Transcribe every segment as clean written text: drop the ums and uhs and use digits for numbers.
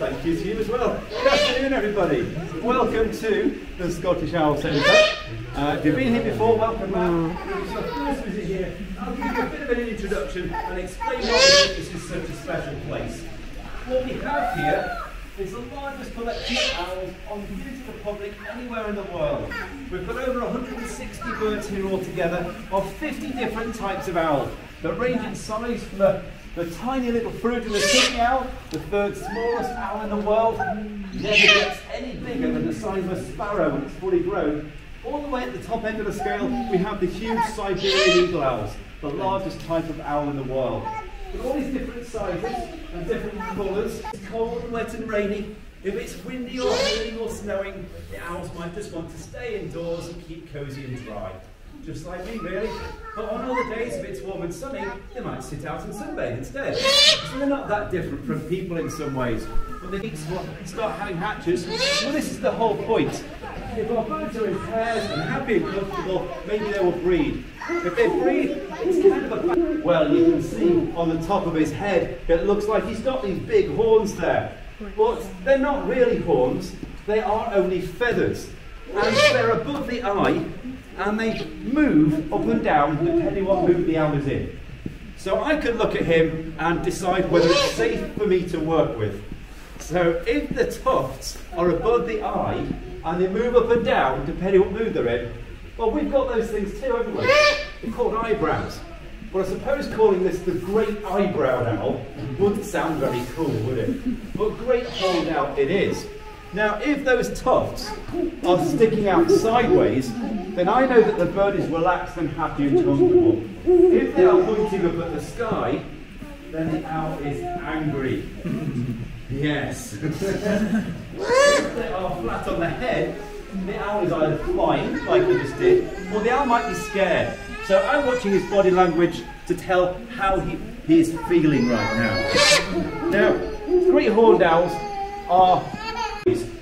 Thank you to you as well. Good afternoon, everybody. Welcome to the Scottish Owl Centre. If you've been here before, welcome back. If it's your first visit here, I'll give you a bit of an introduction and explain why this is such a special place. What we have here is the largest collection of owls on view to the public anywhere in the world. We've got over 160 birds here altogether of 50 different types of owls that range in size from the tiny little fruit and the Pygmy owl, the third smallest owl in the world, never gets any bigger than the size of a sparrow when it's fully grown. All the way at the top end of the scale, we have the huge Siberian Eagle Owls, the largest type of owl in the world. With all these different sizes and different colours, it's cold, wet and rainy. If it's windy or raining or snowing, the owls might just want to stay indoors and keep cosy and dry. Just like me, really. But on other days, if it's warm and sunny, they might sit out and sunbathe instead. So they're not that different from people in some ways. But they start having hatches. Well, this is the whole point. If our birds are in pairs and happy and comfortable, maybe they will breed. If they breed, it's kind of a... Well, you can see on the top of his head, it looks like he's got these big horns there. But they're not really horns, they are only feathers. And they're above the eye, and they move up and down depending what mood the owl is in. So I could look at him and decide whether it's safe for me to work with. So if the tufts are above the eye and they move up and down depending what mood they're in, well, we've got those things too, haven't we? They're called eyebrows. But I suppose calling this the great eyebrow owl wouldn't sound very cool, would it? But great horned owl it is. Now, if those tufts are sticking out sideways, then I know that the bird is relaxed and happy and comfortable. If they are pointing up at the sky, then the owl is angry. Yes. If they are flat on the head, the owl is either flying, like we just did, or the owl might be scared. So I'm watching his body language to tell how he is feeling right now. Now, great horned owls are,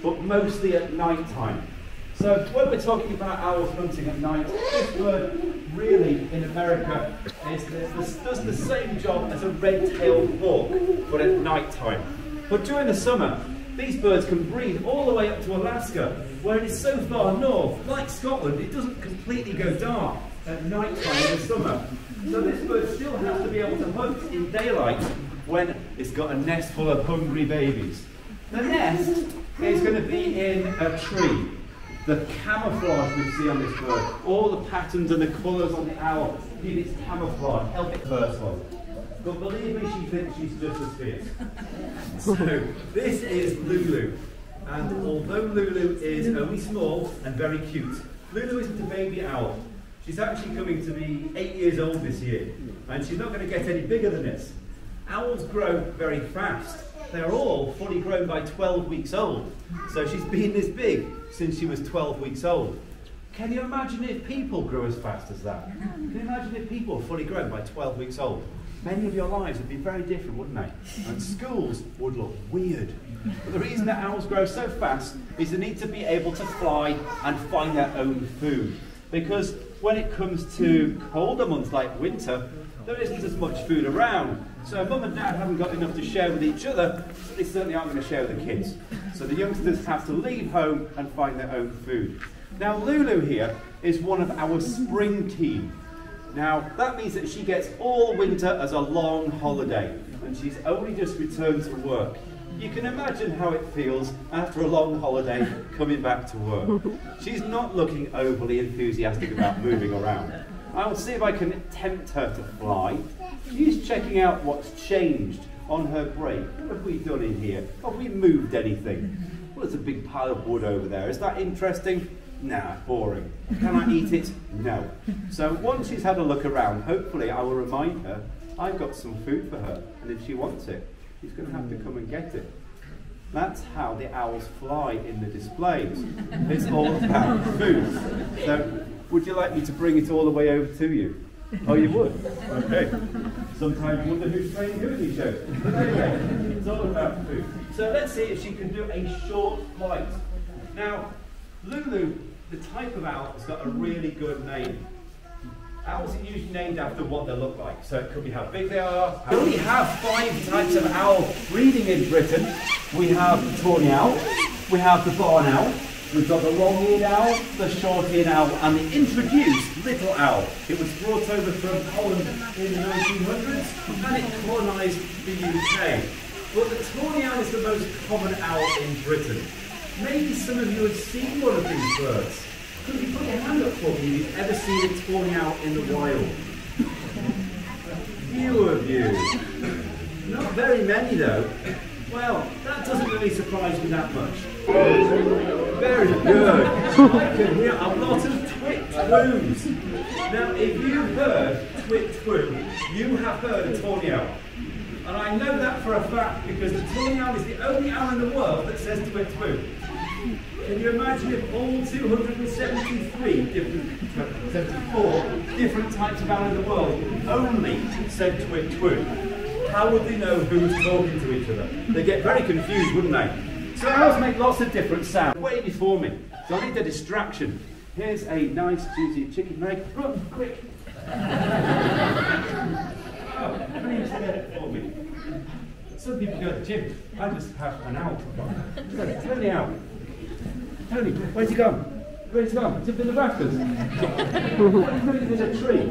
but mostly at night time. So when we're talking about owls hunting at night, this bird really in America does the same job as a red-tailed hawk, but at night time. But during the summer, these birds can breed all the way up to Alaska, where it is so far north, like Scotland, it doesn't completely go dark at night time in the summer. So this bird still has to be able to hunt in daylight when it's got a nest full of hungry babies. The nest is going to be in a tree. The camouflage we see on this bird, all the patterns and the colours on the owl, give its camouflage, help it first one. But believe me, she thinks she's just as fierce. So this is Lulu. And although Lulu is only small and very cute, Lulu isn't a baby owl. She's actually coming to be 8 years old this year. And she's not going to get any bigger than this. Owls grow very fast. They're all fully grown by 12 weeks old. So she's been this big since she was 12 weeks old. Can you imagine if people grew as fast as that? Can you imagine if people were fully grown by 12 weeks old? Many of your lives would be very different, wouldn't they? And schools would look weird. But the reason that owls grow so fast is they need to be able to fly and find their own food. Because when it comes to colder months like winter, there isn't as much food around. So mum and dad haven't got enough to share with each other, so they certainly aren't going to share with the kids. So the youngsters have to leave home and find their own food. Now Lulu here is one of our spring team. Now that means that she gets all winter as a long holiday, and she's only just returned to work. You can imagine how it feels after a long holiday coming back to work. She's not looking overly enthusiastic about moving around. I'll see if I can tempt her to fly. She's checking out what's changed on her break. What have we done in here? Have we moved anything? Well, there's a big pile of wood over there. Is that interesting? Nah, boring. Can I eat it? No. So once she's had a look around, hopefully I will remind her I've got some food for her, and if she wants it, she's going to have to come and get it. That's how the owls fly in the displays. It's all about food. So, would you like me to bring it all the way over to you? Oh, you would? Okay. Sometimes you wonder who's training who in these shows. But anyway, it's all about food. So let's see if she can do a short flight. Now, Lulu, the type of owl, has got a really good name. Owls are usually named after what they look like, so it could be how big they are. We only have 5 types of owl breeding in Britain. We have the tawny owl, we have the barn owl, we've got the long-eared owl, the short-eared owl, and the introduced little owl. It was brought over from Holland in the 1900s, and it colonised the UK. But the tawny owl is the most common owl in Britain. Maybe some of you have seen one of these birds. Could you put your hand up for me if you've ever seen a tawny owl in the wild? Few of you. Not very many though. Well, that doesn't really surprise me that much. Very good. I can hear a lot of twit-twoos. Now, if you've heard twit-twoo, you have heard a tawny owl. And I know that for a fact because the tawny owl is the only owl in the world that says twit-twoo. Can you imagine if all 274 different types of owl in the world only said twit-twoo? How would they know who's talking to each other? They'd get very confused, wouldn't they? So owls make lots of different sounds. Way before me, so I need a distraction. Here's a nice juicy chicken leg. Run, quick! Oh, please get it for me. Some people go to the gym. I just have an owl. Turn the owl. Tony, where's he gone? Where's he gone? It's up in the rafters. What do you think? There's a tree.